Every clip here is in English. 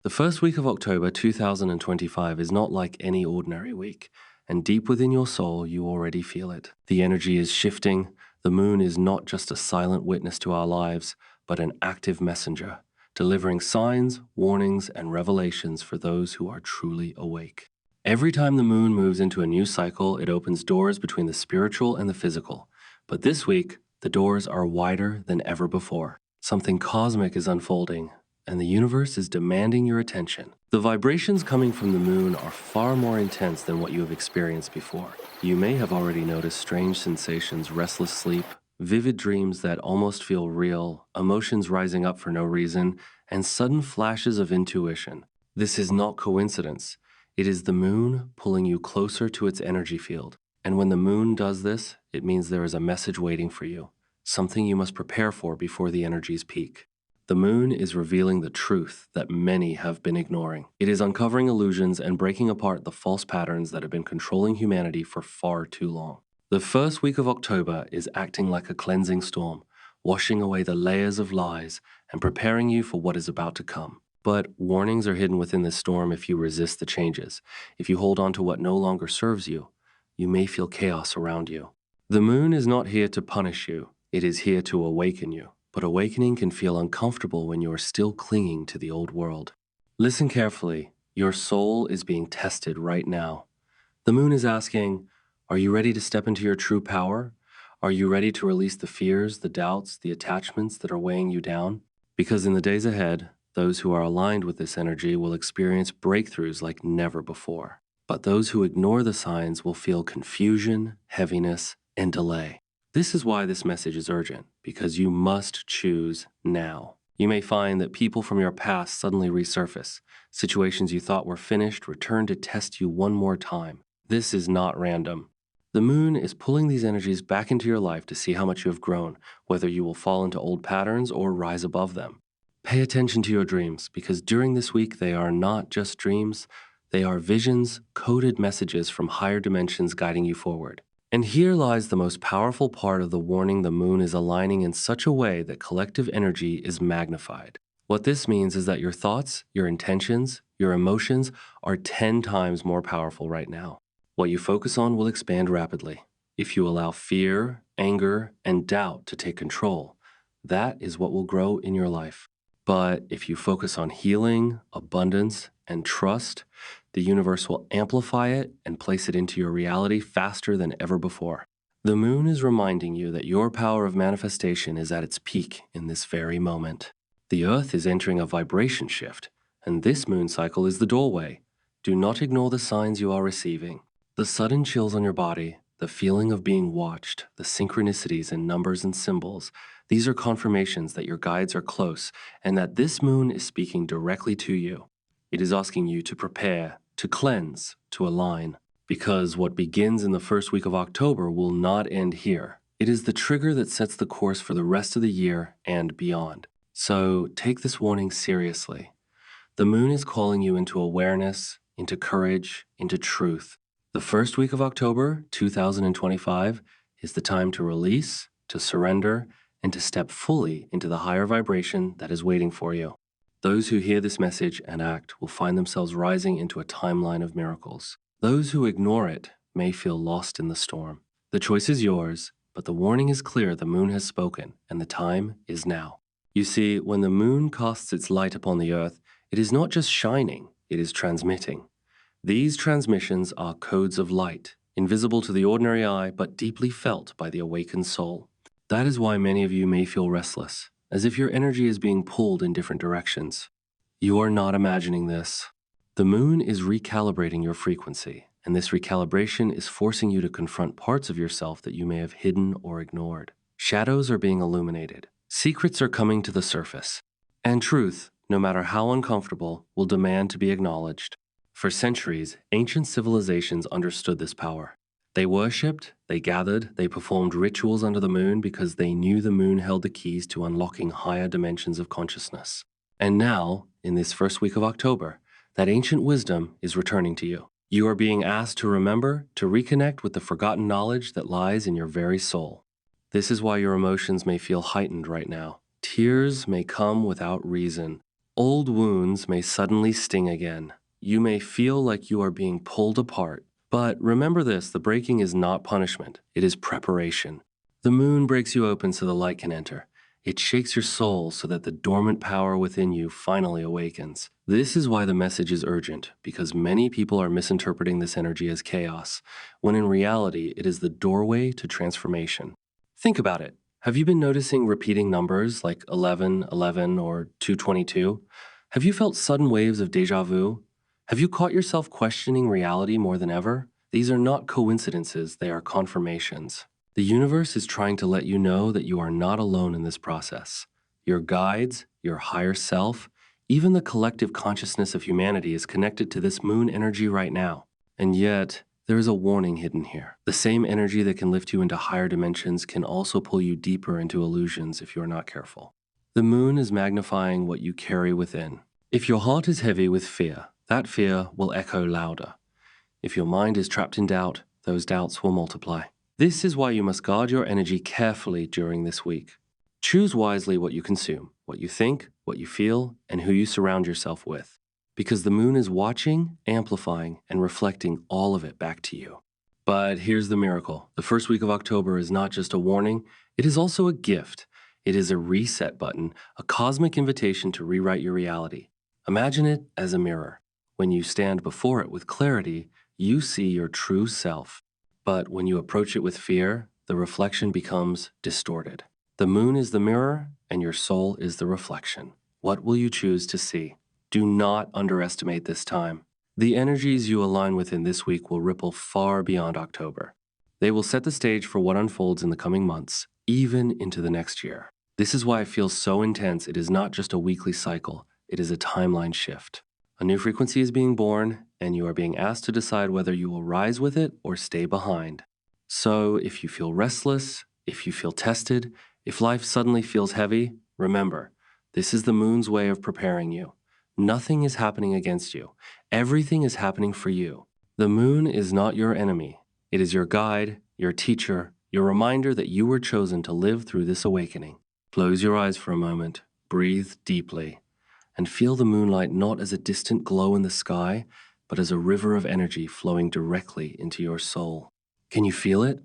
The first week of October 2025 is not like any ordinary week, and deep within your soul, you already feel it. The energy is shifting. The moon is not just a silent witness to our lives, but an active messenger, delivering signs, warnings, and revelations for those who are truly awake. Every time the moon moves into a new cycle, it opens doors between the spiritual and the physical. But this week, the doors are wider than ever before. Something cosmic is unfolding, and the universe is demanding your attention. The vibrations coming from the moon are far more intense than what you have experienced before. You may have already noticed strange sensations, restless sleep, vivid dreams that almost feel real, emotions rising up for no reason, and sudden flashes of intuition. This is not coincidence. It is the moon pulling you closer to its energy field. And when the moon does this, it means there is a message waiting for you, something you must prepare for before the energies peak. The moon is revealing the truth that many have been ignoring. It is uncovering illusions and breaking apart the false patterns that have been controlling humanity for far too long. The first week of October is acting like a cleansing storm, washing away the layers of lies and preparing you for what is about to come. But warnings are hidden within this storm if you resist the changes. If you hold on to what no longer serves you, you may feel chaos around you. The moon is not here to punish you. It is here to awaken you. But awakening can feel uncomfortable when you are still clinging to the old world. Listen carefully. Your soul is being tested right now. The moon is asking, are you ready to step into your true power? Are you ready to release the fears, the doubts, the attachments that are weighing you down? Because in the days ahead, those who are aligned with this energy will experience breakthroughs like never before. But those who ignore the signs will feel confusion, heaviness, and delay. This is why this message is urgent, because you must choose now. You may find that people from your past suddenly resurface. Situations you thought were finished return to test you one more time. This is not random. The moon is pulling these energies back into your life to see how much you have grown, whether you will fall into old patterns or rise above them. Pay attention to your dreams, because during this week they are not just dreams, they are visions, coded messages from higher dimensions guiding you forward. And here lies the most powerful part of the warning: the moon is aligning in such a way that collective energy is magnified. What this means is that your thoughts, your intentions, your emotions are 10 times more powerful right now. What you focus on will expand rapidly. If you allow fear, anger, and doubt to take control, that is what will grow in your life. But if you focus on healing, abundance, and trust, the universe will amplify it and place it into your reality faster than ever before. The moon is reminding you that your power of manifestation is at its peak in this very moment. The earth is entering a vibration shift, and this moon cycle is the doorway. Do not ignore the signs you are receiving. The sudden chills on your body, the feeling of being watched, the synchronicities in numbers and symbols, these are confirmations that your guides are close and that this moon is speaking directly to you. It is asking you to prepare, to cleanse, to align, because what begins in the first week of October will not end here. It is the trigger that sets the course for the rest of the year and beyond. So take this warning seriously. The moon is calling you into awareness, into courage, into truth. The first week of October 2025 is the time to release, to surrender, and to step fully into the higher vibration that is waiting for you. Those who hear this message and act will find themselves rising into a timeline of miracles. Those who ignore it may feel lost in the storm. The choice is yours, but the warning is clear: the moon has spoken, and the time is now. You see, when the moon casts its light upon the earth, it is not just shining, it is transmitting. These transmissions are codes of light, invisible to the ordinary eye, but deeply felt by the awakened soul. That is why many of you may feel restless, as if your energy is being pulled in different directions. You are not imagining this. The moon is recalibrating your frequency, and this recalibration is forcing you to confront parts of yourself that you may have hidden or ignored. Shadows are being illuminated. Secrets are coming to the surface. And truth, no matter how uncomfortable, will demand to be acknowledged. For centuries, ancient civilizations understood this power. They worshipped, they gathered, they performed rituals under the moon because they knew the moon held the keys to unlocking higher dimensions of consciousness. And now, in this first week of October, that ancient wisdom is returning to you. You are being asked to remember, to reconnect with the forgotten knowledge that lies in your very soul. This is why your emotions may feel heightened right now. Tears may come without reason. Old wounds may suddenly sting again. You may feel like you are being pulled apart. But remember this, the breaking is not punishment, it is preparation. The moon breaks you open so the light can enter. It shakes your soul so that the dormant power within you finally awakens. This is why the message is urgent, because many people are misinterpreting this energy as chaos, when in reality it is the doorway to transformation. Think about it. Have you been noticing repeating numbers like 11, 11, or 222? Have you felt sudden waves of deja vu? Have you caught yourself questioning reality more than ever? These are not coincidences, they are confirmations. The universe is trying to let you know that you are not alone in this process. Your guides, your higher self, even the collective consciousness of humanity is connected to this moon energy right now. And yet, there is a warning hidden here. The same energy that can lift you into higher dimensions can also pull you deeper into illusions if you are not careful. The moon is magnifying what you carry within. If your heart is heavy with fear, that fear will echo louder. If your mind is trapped in doubt, those doubts will multiply. This is why you must guard your energy carefully during this week. Choose wisely what you consume, what you think, what you feel, and who you surround yourself with. Because the moon is watching, amplifying, and reflecting all of it back to you. But here's the miracle. The first week of October is not just a warning, it is also a gift. It is a reset button, a cosmic invitation to rewrite your reality. Imagine it as a mirror. When you stand before it with clarity, you see your true self. But when you approach it with fear, the reflection becomes distorted. The moon is the mirror, and your soul is the reflection. What will you choose to see? Do not underestimate this time. The energies you align with in this week will ripple far beyond October. They will set the stage for what unfolds in the coming months, even into the next year. This is why it feels so intense. It is not just a weekly cycle, it is a timeline shift. A new frequency is being born, and you are being asked to decide whether you will rise with it or stay behind. So if you feel restless, if you feel tested, if life suddenly feels heavy, remember, this is the moon's way of preparing you. Nothing is happening against you. Everything is happening for you. The moon is not your enemy. It is your guide, your teacher, your reminder that you were chosen to live through this awakening. Close your eyes for a moment, breathe deeply, and feel the moonlight not as a distant glow in the sky, but as a river of energy flowing directly into your soul. Can you feel it?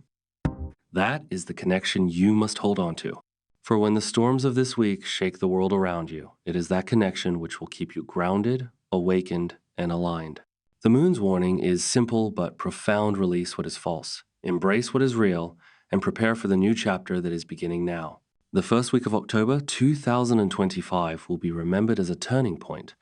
That is the connection you must hold on to. For when the storms of this week shake the world around you, it is that connection which will keep you grounded, awakened, and aligned. The moon's warning is simple but profound: release what is false, embrace what is real, and prepare for the new chapter that is beginning now. The first week of October 2025 will be remembered as a turning point,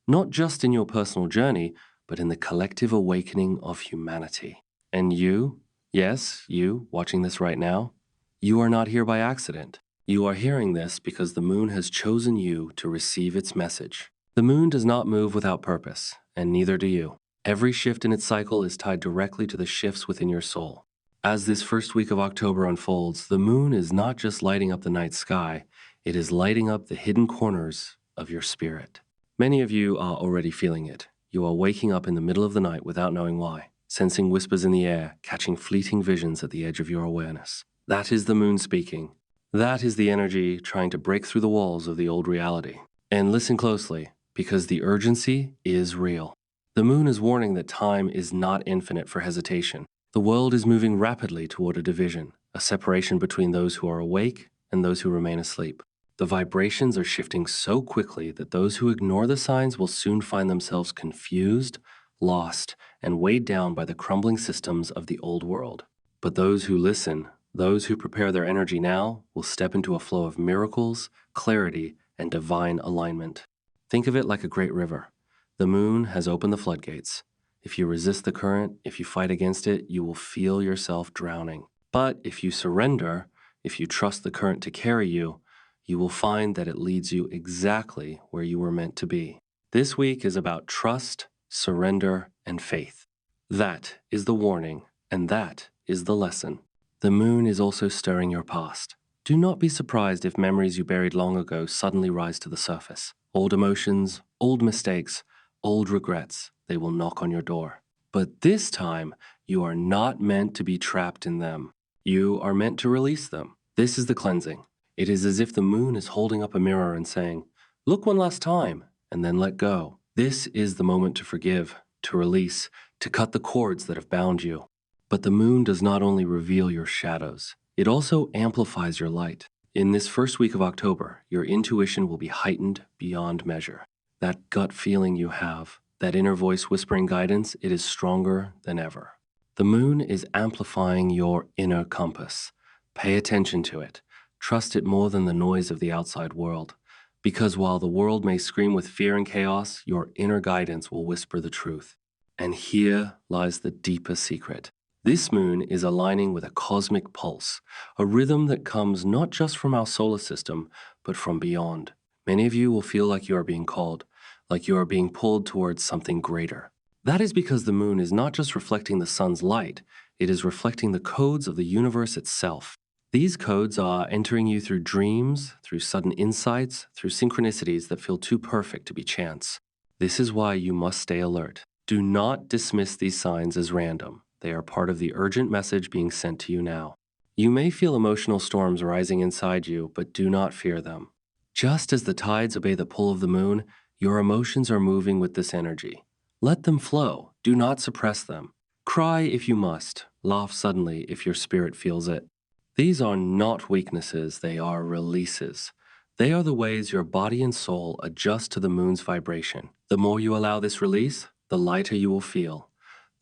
not just in your personal journey, but in the collective awakening of humanity. And you, yes, you watching this right now, you are not here by accident. You are hearing this because the moon has chosen you to receive its message. The moon does not move without purpose, and neither do you. Every shift in its cycle is tied directly to the shifts within your soul. As this first week of October unfolds, the moon is not just lighting up the night sky, it is lighting up the hidden corners of your spirit. Many of you are already feeling it. You are waking up in the middle of the night without knowing why, sensing whispers in the air, catching fleeting visions at the edge of your awareness. That is the moon speaking. That is the energy trying to break through the walls of the old reality. And listen closely, because the urgency is real. The moon is warning that time is not infinite for hesitation. The world is moving rapidly toward a division, a separation between those who are awake and those who remain asleep. The vibrations are shifting so quickly that those who ignore the signs will soon find themselves confused, lost, and weighed down by the crumbling systems of the old world. But those who listen, those who prepare their energy now, will step into a flow of miracles, clarity, and divine alignment. Think of it like a great river. The moon has opened the floodgates. If you resist the current, if you fight against it, you will feel yourself drowning. But if you surrender, if you trust the current to carry you, you will find that it leads you exactly where you were meant to be. This week is about trust, surrender, and faith. That is the warning, and that is the lesson. The moon is also stirring your past. Do not be surprised if memories you buried long ago suddenly rise to the surface. Old emotions, old mistakes, old regrets, they will knock on your door. But this time, you are not meant to be trapped in them. You are meant to release them. This is the cleansing. It is as if the moon is holding up a mirror and saying, "Look one last time. and then let go. This is the moment to forgive, to release, to cut the cords that have bound you. But the moon does not only reveal your shadows, it also amplifies your light. In this first week of October, your intuition will be heightened beyond measure. That gut feeling you have, that inner voice whispering guidance, it is stronger than ever. The moon is amplifying your inner compass. Pay attention to it. Trust it more than the noise of the outside world. Because while the world may scream with fear and chaos, your inner guidance will whisper the truth. And here lies the deepest secret. This moon is aligning with a cosmic pulse, a rhythm that comes not just from our solar system, but from beyond. Many of you will feel like you are being called, like you are being pulled towards something greater. That is because the moon is not just reflecting the sun's light, it is reflecting the codes of the universe itself. These codes are entering you through dreams, through sudden insights, through synchronicities that feel too perfect to be chance. This is why you must stay alert. Do not dismiss these signs as random. They are part of the urgent message being sent to you now. You may feel emotional storms rising inside you, but do not fear them. Just as the tides obey the pull of the moon, your emotions are moving with this energy. Let them flow. Do not suppress them. Cry if you must. Laugh suddenly if your spirit feels it. These are not weaknesses, they are releases. They are the ways your body and soul adjust to the moon's vibration. The more you allow this release, the lighter you will feel.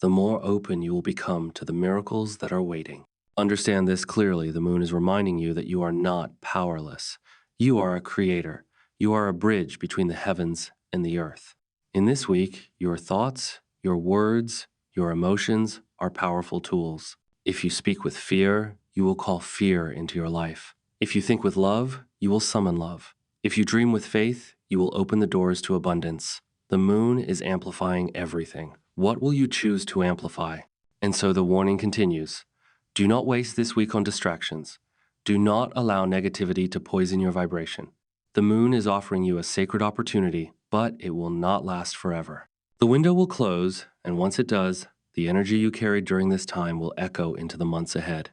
The more open you will become to the miracles that are waiting. Understand this clearly. The moon is reminding you that you are not powerless. You are a creator. You are a bridge between the heavens and the earth. In this week, your thoughts, your words, your emotions are powerful tools. If you speak with fear, you will call fear into your life. If you think with love, you will summon love. If you dream with faith, you will open the doors to abundance. The moon is amplifying everything. What will you choose to amplify? And so the warning continues. Do not waste this week on distractions. Do not allow negativity to poison your vibration. The moon is offering you a sacred opportunity, but it will not last forever. The window will close, and once it does, the energy you carried during this time will echo into the months ahead.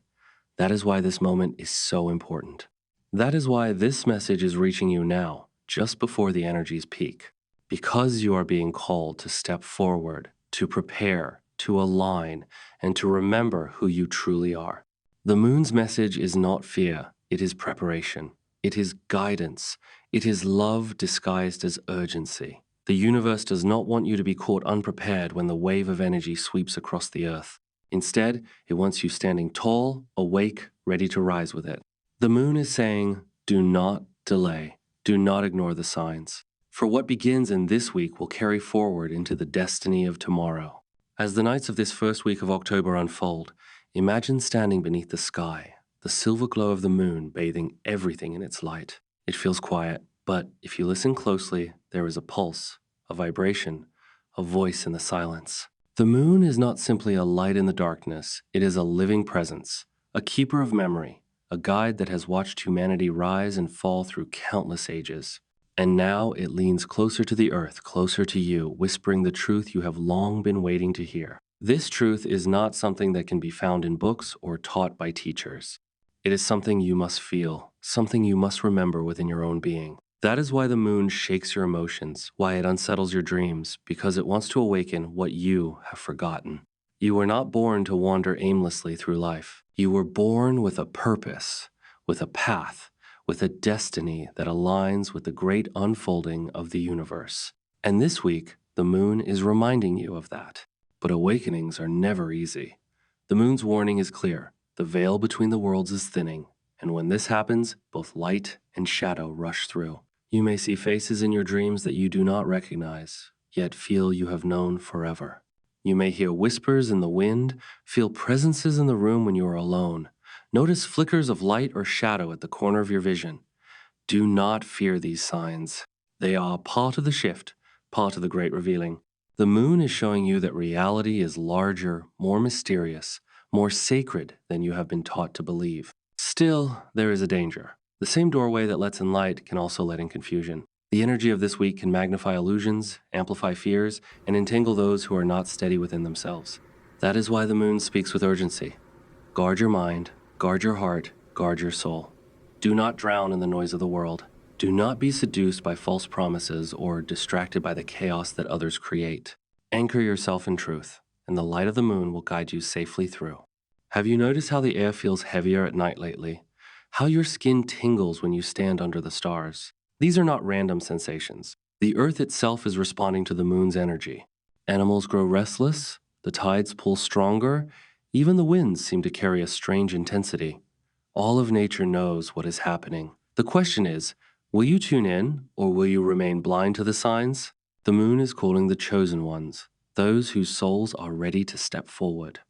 That is why this moment is so important. That is why this message is reaching you now, just before the energies peak. Because you are being called to step forward, to prepare, to align, and to remember who you truly are. The moon's message is not fear, it is preparation. It is guidance. It is love disguised as urgency. The universe does not want you to be caught unprepared when the wave of energy sweeps across the earth. Instead, it wants you standing tall, awake, ready to rise with it. The moon is saying, do not delay. Do not ignore the signs. For what begins in this week will carry forward into the destiny of tomorrow. As the nights of this first week of October unfold, imagine standing beneath the sky, the silver glow of the moon bathing everything in its light. It feels quiet, but if you listen closely, there is a pulse, a vibration, a voice in the silence. The moon is not simply a light in the darkness, it is a living presence, a keeper of memory, a guide that has watched humanity rise and fall through countless ages. And now it leans closer to the earth, closer to you, whispering the truth you have long been waiting to hear. This truth is not something that can be found in books or taught by teachers. It is something you must feel, something you must remember within your own being. That is why the moon shakes your emotions, why it unsettles your dreams, because it wants to awaken what you have forgotten. You were not born to wander aimlessly through life. You were born with a purpose, with a path, with a destiny that aligns with the great unfolding of the universe. And this week, the moon is reminding you of that. But awakenings are never easy. The moon's warning is clear. The veil between the worlds is thinning, and when this happens, both light and shadow rush through. You may see faces in your dreams that you do not recognize, yet feel you have known forever. You may hear whispers in the wind, feel presences in the room when you are alone. Notice flickers of light or shadow at the corner of your vision. Do not fear these signs. They are part of the shift, part of the great revealing. The moon is showing you that reality is larger, more mysterious, more sacred than you have been taught to believe. Still, there is a danger. The same doorway that lets in light can also let in confusion. The energy of this week can magnify illusions, amplify fears, and entangle those who are not steady within themselves. That is why the moon speaks with urgency. Guard your mind, guard your heart, guard your soul. Do not drown in the noise of the world. Do not be seduced by false promises or distracted by the chaos that others create. Anchor yourself in truth, and the light of the moon will guide you safely through. Have you noticed how the air feels heavier at night lately? How your skin tingles when you stand under the stars? These are not random sensations. The earth itself is responding to the moon's energy. Animals grow restless, the tides pull stronger, even the winds seem to carry a strange intensity. All of nature knows what is happening. The question is, will you tune in, or will you remain blind to the signs? The moon is calling the chosen ones, those whose souls are ready to step forward.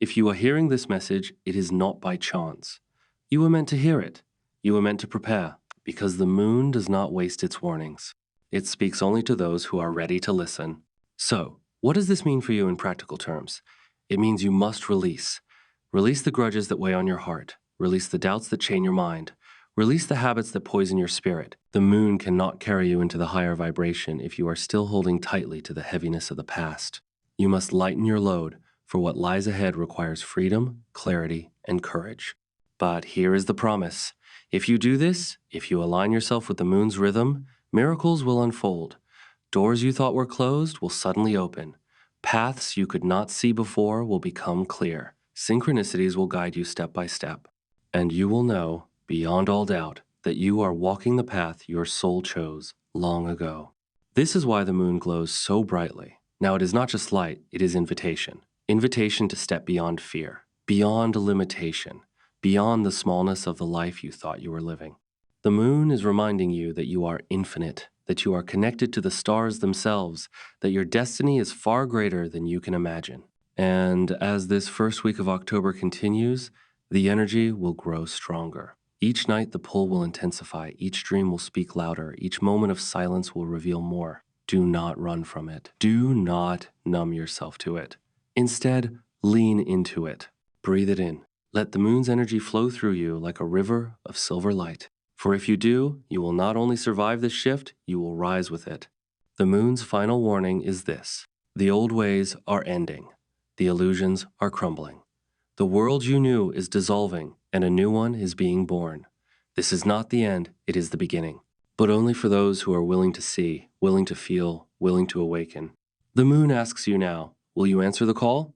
If you are hearing this message, it is not by chance. You were meant to hear it. You were meant to prepare, because the moon does not waste its warnings. It speaks only to those who are ready to listen. So, what does this mean for you in practical terms? It means you must release. Release the grudges that weigh on your heart. Release the doubts that chain your mind. Release the habits that poison your spirit. The moon cannot carry you into the higher vibration if you are still holding tightly to the heaviness of the past. You must lighten your load, for what lies ahead requires freedom, clarity, and courage. But here is the promise. If you do this, if you align yourself with the moon's rhythm, miracles will unfold. Doors you thought were closed will suddenly open. Paths you could not see before will become clear. Synchronicities will guide you step by step. And you will know, beyond all doubt, that you are walking the path your soul chose long ago. This is why the moon glows so brightly. Now, it is not just light, it is invitation. Invitation to step beyond fear, beyond limitation, beyond the smallness of the life you thought you were living. The moon is reminding you that you are infinite, that you are connected to the stars themselves, that your destiny is far greater than you can imagine. And as this first week of October continues, the energy will grow stronger. Each night, the pull will intensify. Each dream will speak louder. Each moment of silence will reveal more. Do not run from it. Do not numb yourself to it. Instead, lean into it. Breathe it in. Let the moon's energy flow through you like a river of silver light. For if you do, you will not only survive this shift, you will rise with it. The moon's final warning is this: the old ways are ending. The illusions are crumbling. The world you knew is dissolving, and a new one is being born. This is not the end, it is the beginning. But only for those who are willing to see, willing to feel, willing to awaken. The moon asks you now, will you answer the call?